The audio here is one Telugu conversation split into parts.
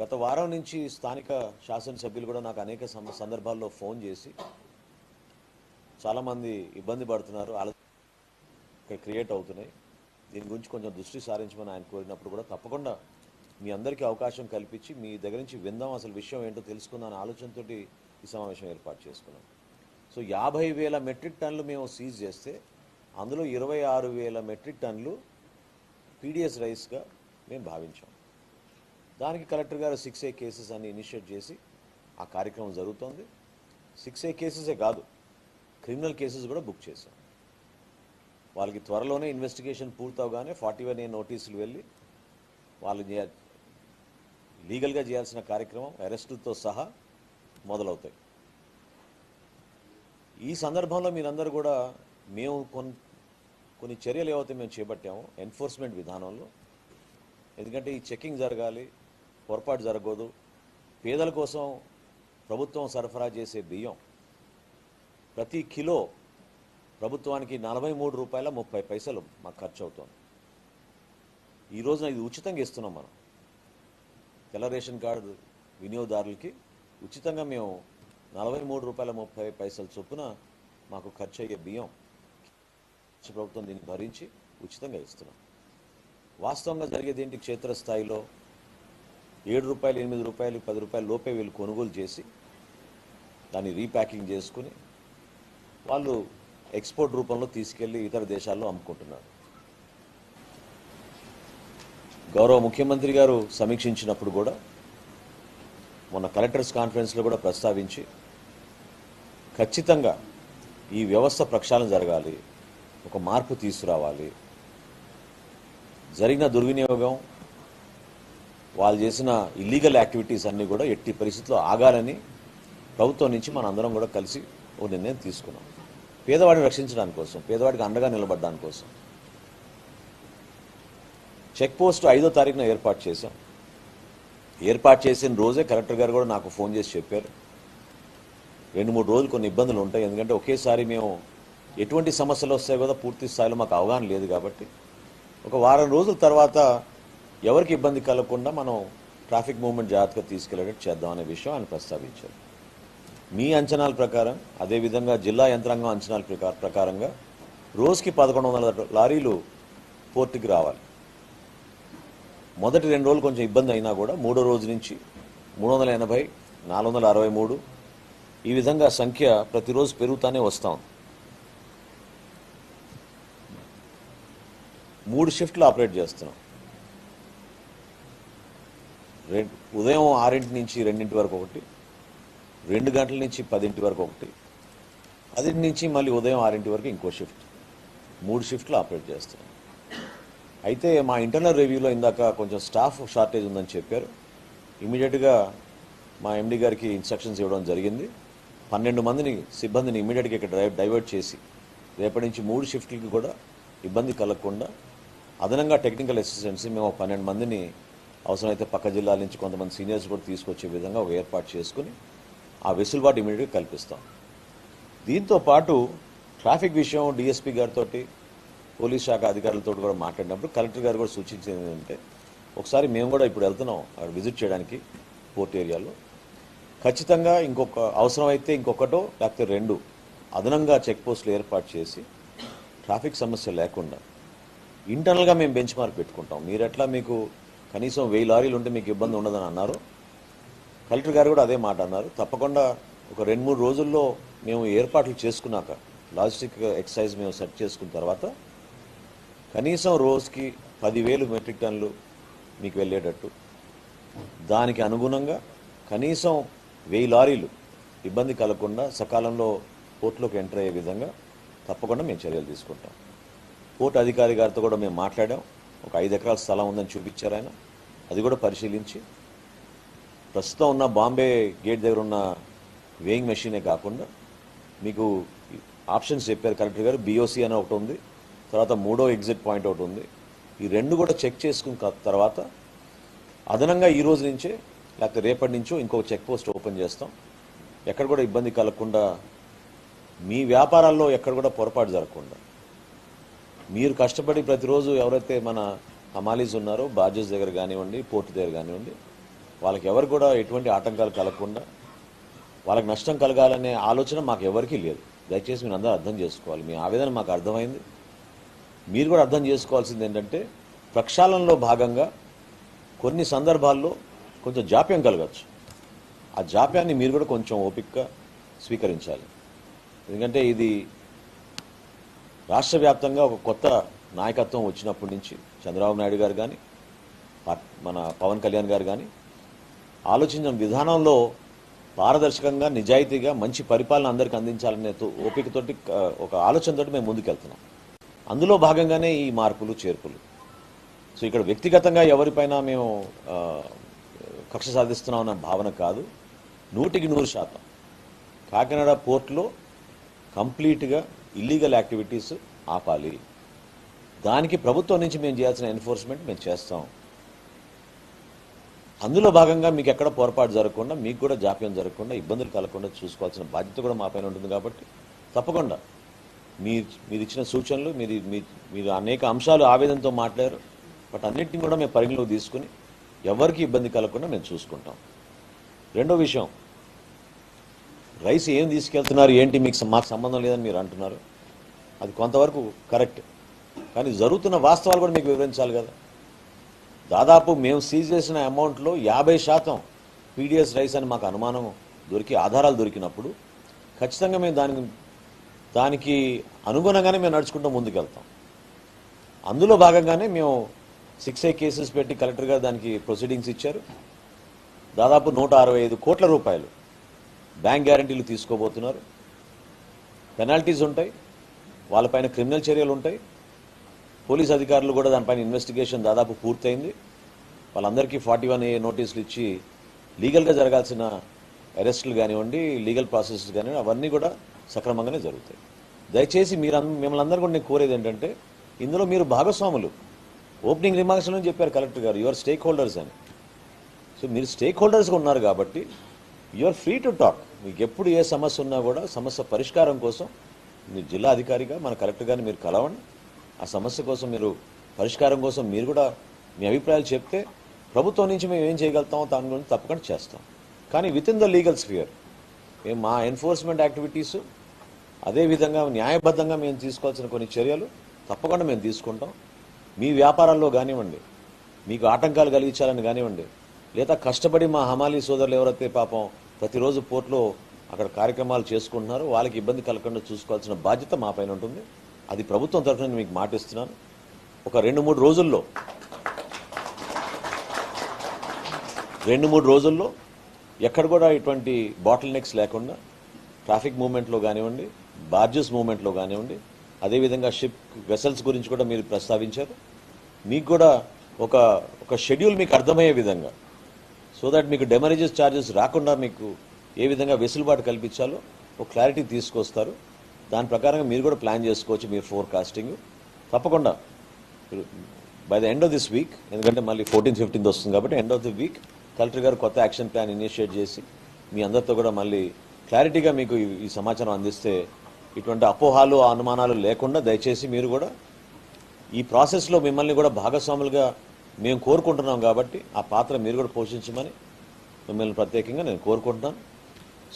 గత వారం నుంచి స్థానిక శాసనసభ్యులు కూడా నాకు అనేక సందర్భాల్లో ఫోన్ చేసి చాలామంది ఇబ్బంది పడుతున్నారు, ఇక్కడ క్రియేట్ అవుతున్నాయి, దీని గురించి కొంచెం దృష్టి సారించమని ఆయన కోరినప్పుడు కూడా తప్పకుండా మీ అందరికీ అవకాశం కల్పించి మీ దగ్గర నుంచి విందాం, అసలు విషయం ఏంటో తెలుసుకుందాం అనే ఆలోచనతో ఈ సమావేశం ఏర్పాటు చేసుకున్నాం. సో 50,000 మెట్రిక్ టన్నులు మేము సీజ్ చేస్తే అందులో 26,000 మెట్రిక్ టన్నులు పీడిఎస్ రైస్గా మేము భావించాం. దానికి కలెక్టర్ గారు 6A కేసెస్ అన్ని ఇనిషియేట్ చేసి ఆ కార్యక్రమం జరుగుతోంది. 6A కేసెసే కాదు, క్రిమినల్ కేసెస్ కూడా బుక్ చేశాం. వాళ్ళకి త్వరలోనే ఇన్వెస్టిగేషన్ పూర్తవగానే 41A నోటీసులు వెళ్ళి వాళ్ళు లీగల్గా చేయాల్సిన కార్యక్రమం అరెస్టులతో సహా మొదలవుతాయి. ఈ సందర్భంలో మీరందరూ కూడా మేము కొన్ని చర్యలు ఏవైతే మేము చేపట్టామో ఎన్ఫోర్స్మెంట్ విధానంలో, ఎందుకంటే ఈ చెకింగ్ జరగాలి, పొరపాటు జరగదు. పేదల కోసం ప్రభుత్వం సరఫరా చేసే బియ్యం ప్రతి కిలో ప్రభుత్వానికి 43 రూపాయల 30 పైసలు మాకు ఖర్చు అవుతుంది. ఈ రోజున ఇది ఉచితంగా ఇస్తున్నాం. మనం తెల్ల రేషన్ కార్డు వినియోగదారులకి ఉచితంగా మేము 43 రూపాయల 30 పైసలు చొప్పున మాకు ఖర్చు అయ్యే బియ్యం ప్రభుత్వం దీన్ని భరించి ఉచితంగా ఇస్తున్నాం. వాస్తవంగా జరిగేది ఏంటి, క్షేత్రస్థాయిలో 7 రూపాయలు 8 రూపాయలు 10 రూపాయల లోపే వీళ్ళు కొనుగోలు చేసి దాన్ని రీప్యాకింగ్ చేసుకుని వాళ్ళు ఎక్స్పోర్ట్ రూపంలో తీసుకెళ్లి ఇతర దేశాల్లో అమ్ముకుంటున్నారు. గౌరవ ముఖ్యమంత్రి గారు సమీక్షించినప్పుడు కూడా మొన్న కలెక్టర్స్ కాన్ఫరెన్స్లో కూడా ప్రస్తావించి ఖచ్చితంగా ఈ వ్యవస్థ ప్రక్షాళన జరగాలి, ఒక మార్పు తీసుకురావాలి, జరిగిన దుర్వినియోగం వాళ్ళు చేసిన ఇల్లీగల్ యాక్టివిటీస్ అన్నీ కూడా ఎట్టి పరిస్థితుల్లో ఆగాలని ప్రభుత్వం నుంచి మన అందరం కూడా కలిసి ఓ నిర్ణయం తీసుకున్నాం. పేదవాడిని రక్షించడానికి కోసం, పేదవాడికి అండగా నిలబడడానికి కోసం చెక్ పోస్ట్ 5వ తారీఖున ఏర్పాటు చేశాం. ఏర్పాటు చేసిన రోజే కలెక్టర్ గారు కూడా నాకు ఫోన్ చేసి చెప్పారు, 2-3 రోజులు కొన్ని ఇబ్బందులు ఉంటాయి, ఎందుకంటే ఒకేసారి మేము ఎటువంటి సమస్యలు వస్తాయో కూడా పూర్తి స్థాయిలో మాకు అవగాహన లేదు కాబట్టి ఒక వారం రోజుల తర్వాత ఎవరికి ఇబ్బంది కలగకుండా మనం ట్రాఫిక్ మూవ్మెంట్ జాగ్రత్తగా తీసుకెళ్లేటట్టు చేద్దామనే విషయం ఆయన ప్రస్తావించారు. మీ అంచనాల ప్రకారం, అదేవిధంగా జిల్లా యంత్రాంగం అంచనాల ప్రకారంగా రోజుకి 1100 లారీలు పోర్టుకి రావాలి. మొదటి 2 రోజులు కొంచెం ఇబ్బంది అయినా కూడా 3వ రోజు నుంచి 380, 463 ఈ విధంగా సంఖ్య ప్రతిరోజు పెరుగుతూనే వస్తాం. 3 షిఫ్ట్లు ఆపరేట్ చేస్తున్నాం. ఉదయం 6 నుంచి 2 వరకు ఒకటి, 2 గంటల నుంచి 10 వరకు ఒకటి, 10 నుంచి మళ్ళీ ఉదయం 6 వరకు ఇంకో షిఫ్ట్, 3 షిఫ్ట్లు ఆపరేట్ చేస్తున్నాం. అయితే మా ఇంటర్నల్ రివ్యూలో ఇందాక కొంచెం స్టాఫ్ షార్టేజ్ ఉందని చెప్పారు. ఇమీడియట్గా మా ఎండీ గారికి ఇన్స్ట్రక్షన్స్ ఇవ్వడం జరిగింది. 12 మందిని సిబ్బందిని ఇమీడియట్గా ఇక్కడ డైవర్ట్ చేసి రేపటి నుంచి 3 షిఫ్ట్లకి కూడా ఇబ్బంది కలగకుండా అదనంగా టెక్నికల్ అసిస్టెంట్స్ మేము 12 మందిని అవసరమైతే పక్క జిల్లాల నుంచి కొంతమంది సీనియర్స్ కూడా తీసుకొచ్చే విధంగా ఒక ఏర్పాటు చేసుకుని ఆ వెసులుబాటు ఇమీడియట్గా కల్పిస్తాం. దీంతో పాటు ట్రాఫిక్ విషయం డిఎస్పీ గారితో, పోలీస్ శాఖ అధికారులతో కూడా మాట్లాడినప్పుడు కలెక్టర్ గారు కూడా సూచించింది ఏంటంటే, ఒకసారి మేము కూడా ఇప్పుడు వెళ్తున్నాం అక్కడ విజిట్ చేయడానికి పోర్ట్ ఏరియాలో, ఖచ్చితంగా ఇంకొక అవసరమైతే ఇంకొకటో లేకపోతే 2 అదనంగా చెక్ పోస్టులు ఏర్పాటు చేసి ట్రాఫిక్ సమస్య లేకుండా ఇంటర్నల్గా మేము బెంచ్ మార్క్ పెట్టుకుంటాం. మీరు ఎట్లా మీకు కనీసం 1000 లారీలు ఉంటే మీకు ఇబ్బంది ఉండదని అన్నారు, కలెక్టర్ గారు కూడా అదే మాట అన్నారు. తప్పకుండా ఒక 2-3 రోజుల్లో మేము ఏర్పాట్లు చేసుకున్నాక లాజిస్టిక్ ఎక్సర్సైజ్ మేము సెట్ చేసుకున్న తర్వాత కనీసం రోజుకి 10,000 మెట్రిక్ టన్నులు మీకు వెళ్ళేటట్టు, దానికి అనుగుణంగా కనీసం 1000 లారీలు ఇబ్బంది కలగకుండా సకాలంలో పోర్టులోకి ఎంటర్ అయ్యే విధంగా తప్పకుండా మేము చర్యలు తీసుకుంటాం. పోర్టు అధికారి గారితో కూడా మేము మాట్లాడాం. ఒక 5 ఎకరాల స్థలం ఉందని చూపించారు ఆయన, అది కూడా పరిశీలించి ప్రస్తుతం ఉన్న బాంబే గేట్ దగ్గర ఉన్న వేయింగ్ మెషినే కాకుండా మీకు ఆప్షన్స్ చెప్పారు కలెక్టర్ గారు. BOC అని ఒకటి ఉంది, తర్వాత 3వ ఎగ్జిట్ పాయింట్ ఒకటి ఉంది. ఈ 2 కూడా చెక్ చేసుకున్న తర్వాత అదనంగా ఈ రోజు నుంచే లేకపోతే రేపటి నుంచో ఇంకొక చెక్ పోస్ట్ ఓపెన్ చేస్తాం. ఎక్కడ కూడా ఇబ్బంది కలగకుండా, మీ వ్యాపారాల్లో ఎక్కడ కూడా పొరపాటు జరగకుండా, మీరు కష్టపడి ప్రతిరోజు ఎవరైతే మన హమాలీస్ ఉన్నారో బార్జెస్ దగ్గర కానివ్వండి, పోర్టు దగ్గర కానివ్వండి, వాళ్ళకి ఎవరు కూడా ఎటువంటి ఆటంకాలు కలగకుండా వాళ్ళకి నష్టం కలగాలనే ఆలోచన మాకు ఎవరికీ లేదు. దయచేసి మీరు అందరూ అర్థం చేసుకోవాలి. మీ ఆవేదన మాకు అర్థమైంది. మీరు కూడా అర్థం చేసుకోవాల్సింది ఏంటంటే ప్రక్షాళనలో భాగంగా కొన్ని సందర్భాల్లో కొంచెం జాప్యం కలగచ్చు. ఆ జాప్యాన్ని మీరు కూడా కొంచెం ఓపికగా స్వీకరించాలి. ఎందుకంటే ఇది రాష్ట్ర వ్యాప్తంగా ఒక కొత్త నాయకత్వం వచ్చినప్పటి నుంచి చంద్రబాబు నాయుడు గారు కానీ మన పవన్ కళ్యాణ్ గారు కానీ ఆలోచించిన విధానంలో పారదర్శకంగా నిజాయితీగా మంచి పరిపాలన అందరికీ అందించాలనే ఓపికతోటి ఒక ఆలోచనతోటి మేము ముందుకెళ్తున్నాం. అందులో భాగంగానే ఈ మార్పులు చేర్పులు. సో ఇక్కడ వ్యక్తిగతంగా ఎవరిపైన మేము కక్ష సాధిస్తున్నాం అన్న భావన కాదు. 100% కాకినాడ పోర్టులో కంప్లీట్గా ఇల్లీగల్ యాక్టివిటీస్ ఆపాలి. దానికి ప్రభుత్వం నుంచి మేము చేయాల్సిన ఎన్ఫోర్స్మెంట్ మేము చేస్తాం. అందులో భాగంగా మీకు ఎక్కడ పొరపాటు జరగకుండా, మీకు కూడా జాప్యం జరగకుండా, ఇబ్బందులు కలగకుండా చూసుకోవాల్సిన బాధ్యత కూడా మా పైన ఉంటుంది. కాబట్టి తప్పకుండా మీరు ఇచ్చిన సూచనలు, మీరు అనేక అంశాలు ఆవేదనతో మాట్లాడారు. బట్ అన్నింటినీ కూడా మేము పరిగణలోకి తీసుకుని ఎవరికి ఇబ్బంది కలగకుండా మేము చూసుకుంటాం. రెండో విషయం, రైస్ ఏం తీసుకెళ్తున్నారు ఏంటి మాకు సంబంధం లేదని మీరు అంటున్నారు. అది కొంతవరకు కరెక్ట్. కానీ జరుగుతున్న వాస్తవాలు కూడా మీకు వివరించాలి కదా. దాదాపు మేము సీజ్ చేసిన అమౌంట్లో 50% పీడిఎస్ రైస్ అని మాకు అనుమానం ఆధారాలు దొరికినప్పుడు ఖచ్చితంగా మేము దానికి అనుగుణంగానే మేము నడుచుకుంటూ ముందుకెళ్తాం. అందులో భాగంగానే మేము 6A కేసెస్ పెట్టి కలెక్టర్ గారు దానికి ప్రొసీడింగ్స్ ఇచ్చారు. దాదాపు 165 కోట్ల రూపాయలు బ్యాంక్ గ్యారంటీలు తీసుకోబోతున్నారు. పెనాల్టీస్ ఉంటాయి, వాళ్ళపైన క్రిమినల్ చర్యలు ఉంటాయి. పోలీస్ అధికారులు కూడా దానిపైన ఇన్వెస్టిగేషన్ దాదాపు పూర్తయింది. వాళ్ళందరికీ 41A నోటీసులు ఇచ్చి లీగల్గా జరగాల్సిన అరెస్టులు కానివ్వండి, లీగల్ ప్రాసెస్ కానివ్వండి, అవన్నీ కూడా సక్రమంగానే జరుగుతాయి. దయచేసి మిమ్మల్ని అందరూ కూడా నేను కోరేది ఏంటంటే ఇందులో మీరు భాగస్వాములు. ఓపెనింగ్ రిమార్క్స్లో చెప్పారు కలెక్టర్ గారు, యువర్ స్టేక్ హోల్డర్స్ అని. సో మీరు స్టేక్ హోల్డర్స్గా ఉన్నారు కాబట్టి యూఆర్ ఫ్రీ టు టాక్. మీకు ఎప్పుడు ఏ సమస్య ఉన్నా కూడా సమస్య పరిష్కారం కోసం మీరు జిల్లా అధికారిగా మన కలెక్టర్ గారిని మీరు కలవండి. ఆ సమస్య కోసం మీరు పరిష్కారం కోసం మీరు కూడా మీ అభిప్రాయాలు చెప్తే ప్రభుత్వం నుంచి మేము ఏం చేయగలుగుతామో దాని గురించి తప్పకుండా చేస్తాం. కానీ with in the legal sphere మేము మా ఎన్ఫోర్స్మెంట్ యాక్టివిటీసు, అదేవిధంగా న్యాయబద్ధంగా మేము తీసుకోవాల్సిన కొన్ని చర్యలు తప్పకుండా మేము తీసుకుంటాం. మీ వ్యాపారాల్లో కానివ్వండి, మీకు ఆటంకాలు కలిగించాలని కానివ్వండి, లేదా కష్టపడి మా హమాలీ సోదరులు ఎవరైతే పాపం ప్రతిరోజు పోర్టులో అక్కడ కార్యక్రమాలు చేసుకుంటున్నారో వాళ్ళకి ఇబ్బంది కలగకుండా చూసుకోవాల్సిన బాధ్యత మా పైన ఉంటుంది. అది ప్రభుత్వం తరఫున మీకు మాటిస్తున్నాను. ఒక 2-3 రోజుల్లో ఎక్కడ కూడా ఇటువంటి బాటిల్ నెక్స్ లేకుండా ట్రాఫిక్ మూవ్మెంట్లో కానివ్వండి, బార్జెస్ మూవ్మెంట్లో కానివ్వండి, అదేవిధంగా షిప్ వెసల్స్ గురించి కూడా మీరు ప్రస్తావించారు. మీకు కూడా ఒక షెడ్యూల్ మీకు అర్థమయ్యే విధంగా, సో దట్ మీకు డెమరేజెస్ ఛార్జెస్ రాకుండా మీకు ఏ విధంగా వెసులుబాటు కల్పించాలో ఒక క్లారిటీ తీసుకొస్తారు. దాని ప్రకారంగా మీరు కూడా ప్లాన్ చేసుకోవచ్చు. మీరు ఫోర్కాస్టింగ్ తప్పకుండా by the end of this week, ఎందుకంటే మళ్ళీ 14th 15th వస్తుంది కాబట్టి end of the week collector గారు కొత్త యాక్షన్ ప్లాన్ ఇనిషియేట్ చేసి మీ అందరితో కూడా మళ్ళీ క్లారిటీగా మీకు ఈ సమాచారం అందిస్తే ఇటువంటి అపోహాలు అనుమానాలు లేకుండా దయచేసి మీరు కూడా ఈ ప్రాసెస్లో మిమ్మల్ని కూడా భాగస్వాములుగా మేము కోరుకుంటున్నాం. కాబట్టి ఆ పాత్ర మీరు కూడా పోషించమని మిమ్మల్ని ప్రత్యేకంగా నేను కోరుకుంటున్నాను.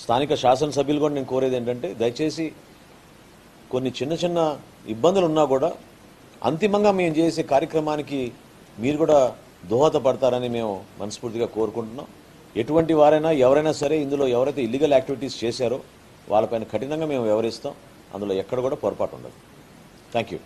స్థానిక శాసనసభ్యులు కూడా నేను కోరేది ఏంటంటే దయచేసి కొన్ని చిన్న ఇబ్బందులు ఉన్నా కూడా అంతిమంగా మేము చేసే కార్యక్రమానికి మీరు కూడా దోహదపడతారని మేము మనస్ఫూర్తిగా కోరుకుంటున్నాం. ఎటువంటి వారైనా ఎవరైనా సరే ఇందులో ఎవరైతే ఇల్లీగల్ యాక్టివిటీస్ చేశారో వాళ్ళపైన కఠినంగా మేము వ్యవహరిస్తాం. అందులో ఎక్కడ కూడా పొరపాటు ఉండదు. Thank you.